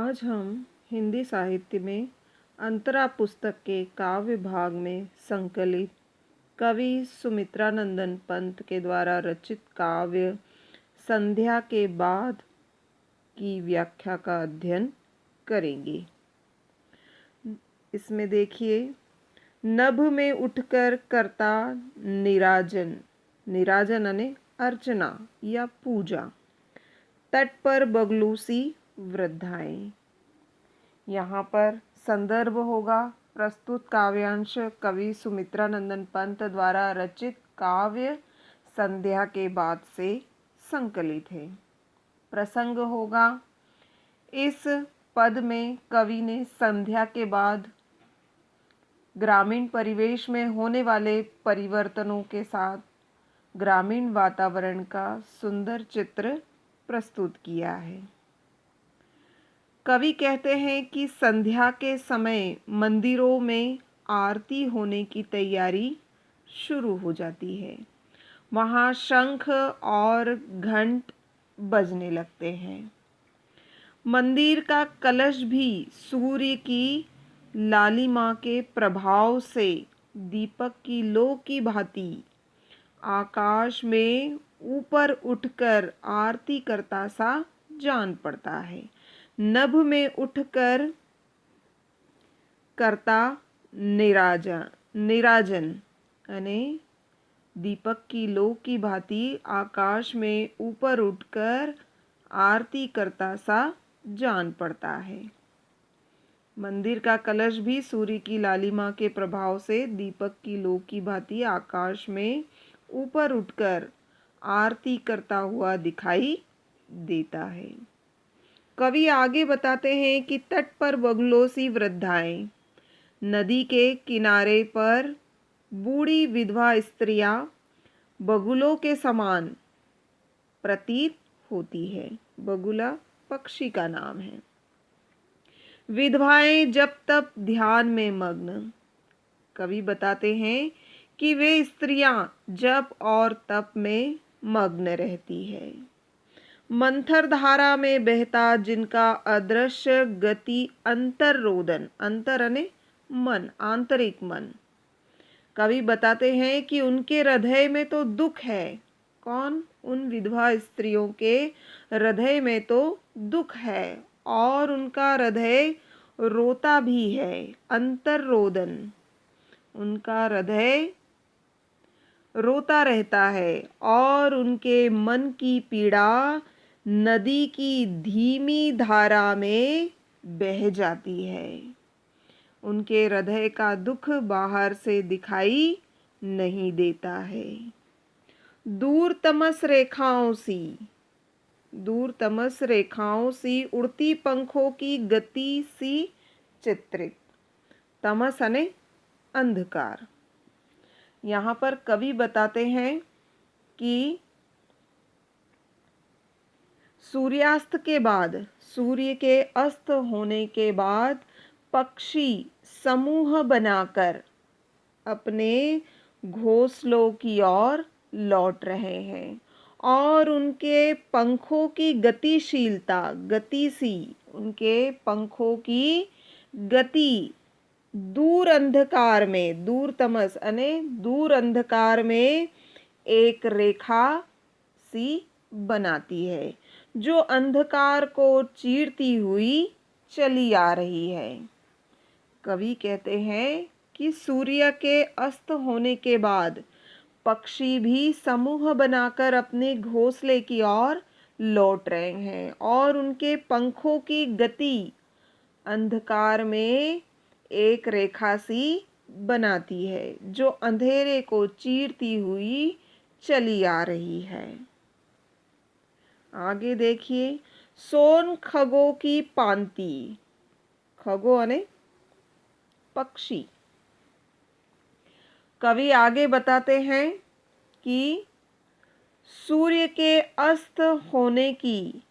आज हम हिंदी साहित्य में अंतरा पुस्तक के काव्य भाग में संकलित कवि सुमित्रानंदन पंत के द्वारा रचित काव्य संध्या के बाद की व्याख्या का अध्ययन करेंगे। इसमें देखिए, नभ में उठकर करता निराजन, निराजन यानी अर्चना या पूजा, तट पर बगलूसी वृद्धाएं। यहाँ पर संदर्भ होगा प्रस्तुत काव्यांश कवि सुमित्रानंदन पंत द्वारा रचित काव्य संध्या के बाद से संकलित है। प्रसंग होगा, इस पद में कवि ने संध्या के बाद ग्रामीण परिवेश में होने वाले परिवर्तनों के साथ ग्रामीण वातावरण का सुंदर चित्र प्रस्तुत किया है। कवि कहते हैं कि संध्या के समय मंदिरों में आरती होने की तैयारी शुरू हो जाती है। वहाँ शंख और घंट बजने लगते हैं। मंदिर का कलश भी सूर्य की लालिमा के प्रभाव से दीपक की लौ की भांति आकाश में ऊपर उठकर आरती करता सा जान पड़ता है। नभ में उठकर करता निराजन यानी दीपक की लौ की भांति आकाश में ऊपर उठकर आरती करता सा जान पड़ता है। मंदिर का कलश भी सूर्य की लालिमा के प्रभाव से दीपक की लौ की भांति आकाश में ऊपर उठकर आरती करता हुआ दिखाई देता है। कवि आगे बताते हैं कि तट पर बगुलों वृद्धाएं, नदी के किनारे पर बूढ़ी विधवा स्त्रियां बगुलों के समान प्रतीत होती है। बगुला पक्षी का नाम है। विधवाएं जब तब ध्यान में मग्न। कवि बताते हैं कि वे स्त्रियां जप और तप में मग्न रहती है। मंथर धारा में बहता जिनका अदृश्य गति अंतर्रोदन, अंतर यानी मन, आंतरिक मन। कवि बताते हैं कि उनके हृदय में तो दुख है। कौन? उन विधवा स्त्रियों के हृदय में तो दुख है और उनका हृदय रोता भी है। अंतर्रोदन, उनका हृदय रोता रहता है और उनके मन की पीड़ा नदी की धीमी धारा में बह जाती है। उनके हृदय का दुख बाहर से दिखाई नहीं देता है। दूर तमस रेखाओं सी उड़ती पंखों की गति सी चित्रित। तमस यानी अंधकार। यहाँ पर कवि बताते हैं कि सूर्यास्त के बाद, सूर्य के अस्त होने के बाद पक्षी समूह बनाकर अपने घोंसलों की ओर लौट रहे हैं और उनके पंखों की गतिशीलता, उनके पंखों की गति दूर अंधकार में, दूर तमस यानी दूर अंधकार में एक रेखा सी बनाती है जो अंधकार को चीरती हुई चली आ रही है। कवि कहते हैं कि सूर्य के अस्त होने के बाद पक्षी भी समूह बनाकर अपने घोंसले की ओर लौट रहे हैं और उनके पंखों की गति अंधकार में एक रेखा सी बनाती है जो अंधेरे को चीरती हुई चली आ रही है। आगे देखिए, सोन खगों की पांति। खगों यानी पक्षी। कवि आगे बताते हैं कि सूर्य के अस्त होने की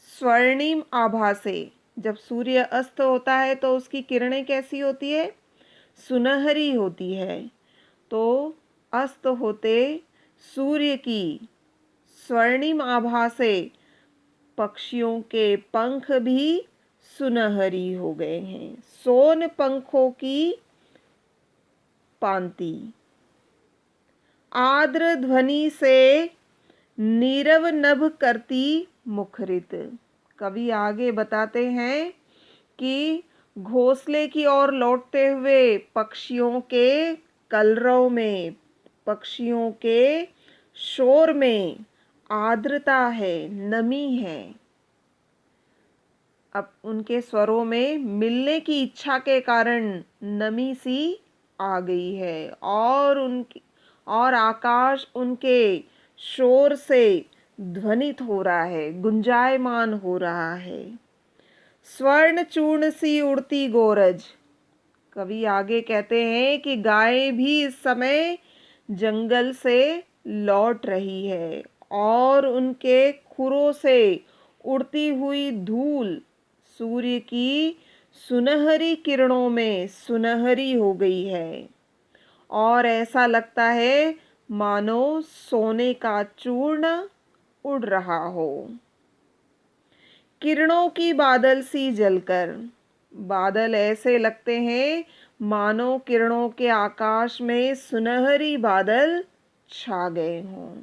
स्वर्णिम आभा से, जब सूर्य अस्त होता है तो उसकी किरणें कैसी होती है? सुनहरी होती है। तो अस्त होते सूर्य की स्वर्णिम आभा से पक्षियों के पंख भी सुनहरी हो गए हैं। सोन पंखों की पांति, आर्द्र ध्वनि से नीरव नभ करती मुखरित। कवि आगे बताते हैं कि घोंसले की ओर लौटते हुए पक्षियों के कलरव में, पक्षियों के शोर में आर्द्रता है, नमी है। अब उनके स्वरों में मिलने की इच्छा के कारण नमी सी आ गई है और आकाश उनके शोर से ध्वनित हो रहा है, गुंजायमान हो रहा है। स्वर्ण चूर्ण सी उड़ती गोरज। कवि आगे कहते हैं कि गाय भी इस समय जंगल से लौट रही है और उनके खुरों से उड़ती हुई धूल सूर्य की सुनहरी किरणों में सुनहरी हो गई है और ऐसा लगता है मानो सोने का चूर्ण उड़ रहा हो। किरणों की बादल सी जलकर। बादल ऐसे लगते हैं मानो किरणों के आकाश में सुनहरी बादल छा गए हों।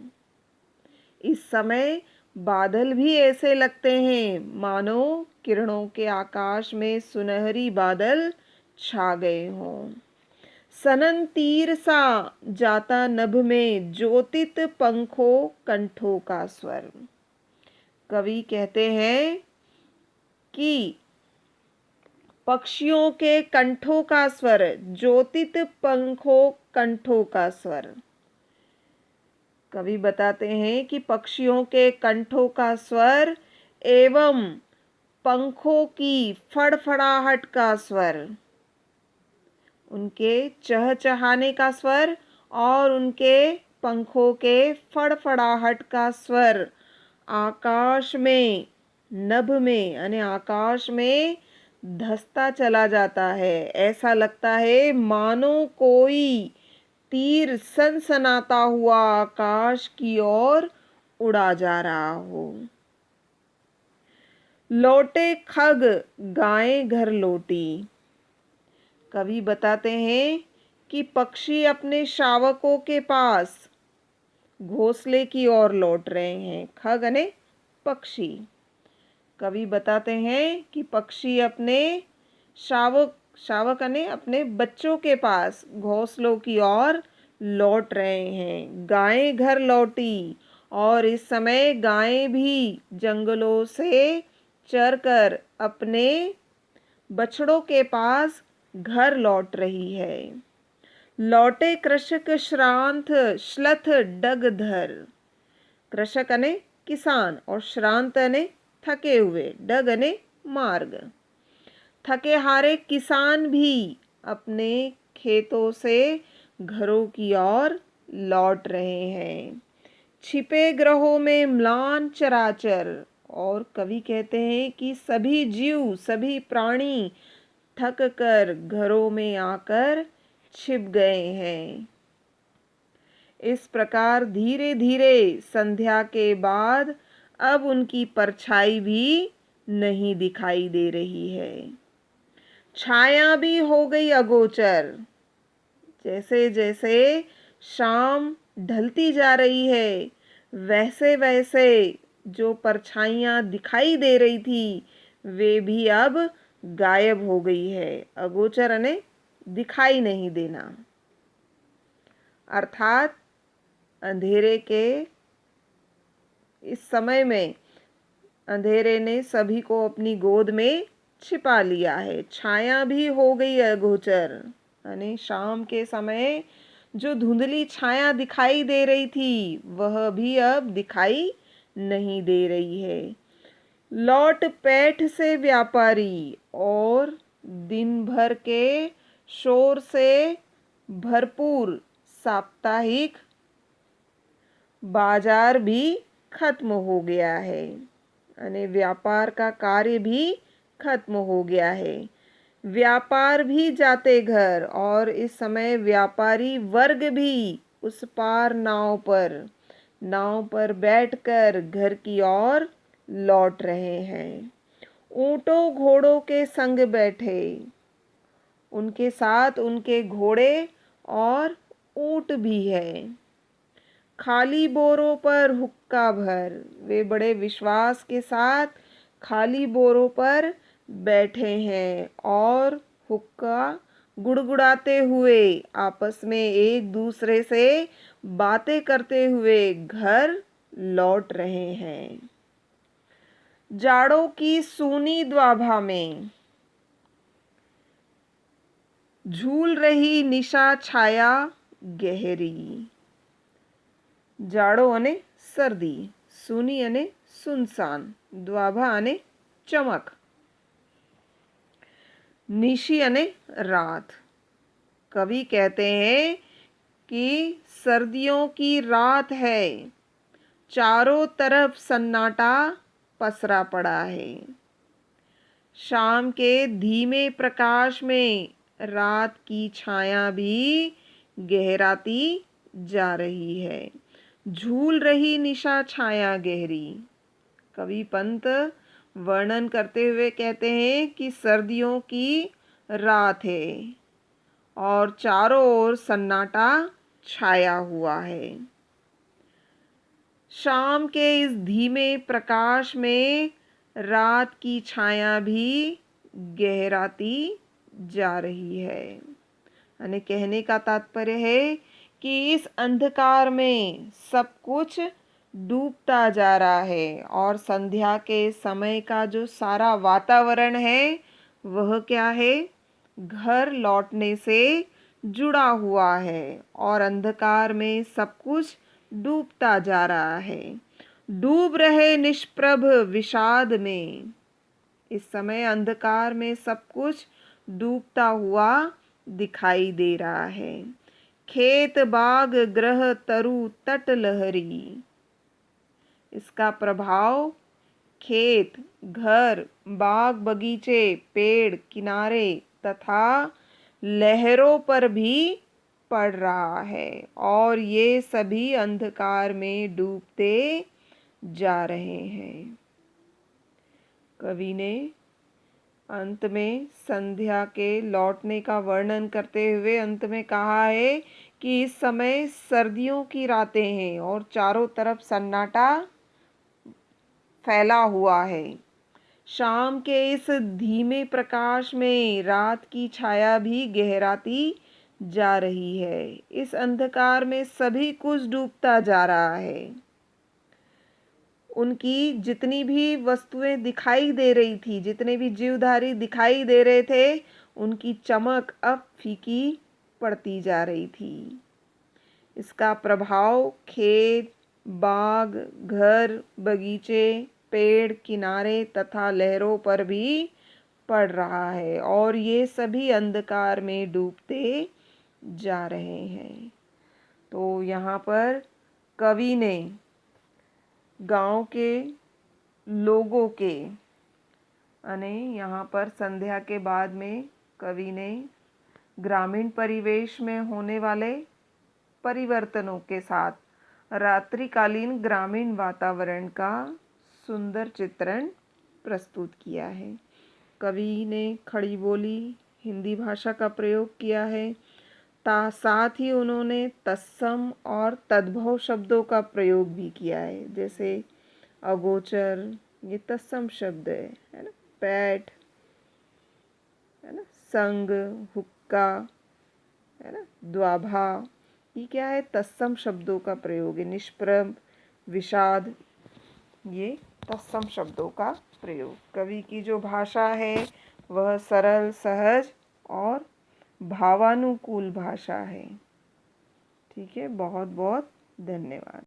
इस समय बादल भी ऐसे लगते हैं मानो किरणों के आकाश में सुनहरी बादल छा गए हों। सनन तीर सा जाता नभ में ज्योतित पंखों कंठों का स्वर। कवि कहते हैं कि पक्षियों के कंठों का स्वर, ज्योतित पंखों कंठों का स्वर। कवि बताते हैं कि पक्षियों के कंठों का स्वर एवं पंखों की फड़फड़ाहट का स्वर, उनके चहचहाने का स्वर और उनके पंखों के फड़फड़ाहट का स्वर आकाश में, नभ में यानी आकाश में धंसता चला जाता है। ऐसा लगता है मानो कोई तीर सनसनाता हुआ आकाश की ओर उड़ा जा रहा हो। लौटे खग गाय घर लौटी। कवि बताते हैं कि पक्षी अपने शावकों के पास घोंसले की ओर लौट रहे हैं। खग यानी पक्षी। कवि बताते हैं कि पक्षी अपने शावक यानी अपने बच्चों के पास घोंसलों की ओर लौट रहे हैं। गायें घर लौटी और इस समय गायें भी जंगलों से चरकर अपने बछड़ों के पास घर लौट रही है। लौटे कृषक श्रांत श्लथ डग धर। कृषक यानी किसान और श्रांत यानी थके हुए, डग यानी मार्ग। थके हारे किसान भी अपने खेतों से घरों की ओर लौट रहे हैं। छिपे ग्रहों में म्लान चराचर। और कवि कहते हैं कि सभी जीव, सभी प्राणी थक कर घरों में आकर छिप गए हैं। इस प्रकार धीरे धीरे संध्या के बाद अब उनकी परछाई भी नहीं दिखाई दे रही है। छाया भी हो गई अगोचर। जैसे जैसे शाम ढलती जा रही है वैसे वैसे जो परछाइयाँ दिखाई दे रही थी वे भी अब गायब हो गई है। अगोचर यानी दिखाई नहीं देना, अर्थात अंधेरे के इस समय में अंधेरे ने सभी को अपनी गोद में छिपा लिया है। छाया भी हो गई अगोचर यानी शाम के समय जो धुंधली छाया दिखाई दे रही थी वह भी अब दिखाई नहीं दे रही है। लौट पैठ से व्यापारी और दिन भर के शोर से भरपूर साप्ताहिक बाजार भी खत्म हो गया है यानी व्यापार का कार्य भी खत्म हो गया है। व्यापार भी जाते घर और इस समय व्यापारी वर्ग भी उस पार नाव पर बैठकर घर की ओर लौट रहे हैं। ऊँटों घोड़ों के संग बैठे, उनके साथ उनके घोड़े और ऊँट भी है। खाली बोरों पर हुक्का भर, वे बड़े विश्वास के साथ खाली बोरों पर बैठे हैं और हुक्का गुड़गुड़ाते हुए आपस में एक दूसरे से बातें करते हुए घर लौट रहे हैं। जाड़ों की सूनी द्वाभा में झूल रही निशा छाया गहरी। जाड़ो अने सर्दी, सूनी अने सुनसान, द्वाभा अने चमक, निशी अने रात। कवि कहते हैं कि सर्दियों की रात है, चारों तरफ सन्नाटा पसरा पड़ा है। शाम के धीमे प्रकाश में रात की छाया भी गहराती जा रही है। झूल रही निशा छाया गहरी। कवि पंत वर्णन करते हुए कहते हैं कि सर्दियों की रात है और चारों ओर सन्नाटा छाया हुआ है। शाम के इस धीमे प्रकाश में रात की छाया भी गहराती जा रही है। यानी कहने का तात्पर्य है कि इस अंधकार में सब कुछ डूबता जा रहा है और संध्या के समय का जो सारा वातावरण है वह क्या है, घर लौटने से जुड़ा हुआ है और अंधकार में सब कुछ डूबता जा रहा है। डूब रहे निष्प्रभ विषाद में, इस समय अंधकार में सब कुछ डूबता हुआ दिखाई दे रहा है। खेत बाग ग्रह तरु तट लहरी, इसका प्रभाव खेत, घर, बाग बगीचे, पेड़, किनारे तथा लहरों पर भी पड़ रहा है और ये सभी अंधकार में डूबते जा रहे हैं। कवि ने अंत में संध्या के लौटने का वर्णन करते हुए अंत में कहा है कि इस समय सर्दियों की रातें हैं और चारों तरफ सन्नाटा फैला हुआ है। शाम के इस धीमे प्रकाश में रात की छाया भी गहराती जा रही है। इस अंधकार में सभी कुछ डूबता जा रहा है। उनकी जितनी भी वस्तुएं दिखाई दे रही थी, जितने भी जीवधारी दिखाई दे रहे थे, उनकी चमक अब फीकी पड़ती जा रही थी। इसका प्रभाव खेत, बाग, घर, बगीचे, पेड़, किनारे तथा लहरों पर भी पड़ रहा है और ये सभी अंधकार में डूबते जा रहे हैं। तो यहाँ पर कवि ने गांव के लोगों के यहाँ पर संध्या के बाद में कवि ने ग्रामीण परिवेश में होने वाले परिवर्तनों के साथ रात्रिकालीन ग्रामीण वातावरण का सुंदर चित्रण प्रस्तुत किया है। कवि ने खड़ी बोली हिंदी भाषा का प्रयोग किया है, साथ ही उन्होंने तत्सम और तद्भव शब्दों का प्रयोग भी किया है। जैसे अगोचर, ये तत्सम शब्द है ना, पैठ है ना, संग, हुक्का है ना, द्वाभा, ये क्या है, तत्सम शब्दों का प्रयोग है। निष्प्रभ, विषाद, ये तत्सम शब्दों का प्रयोग। कवि की जो भाषा है वह सरल, सहज और भावानुकूल भाषा है। ठीक है, बहुत बहुत धन्यवाद।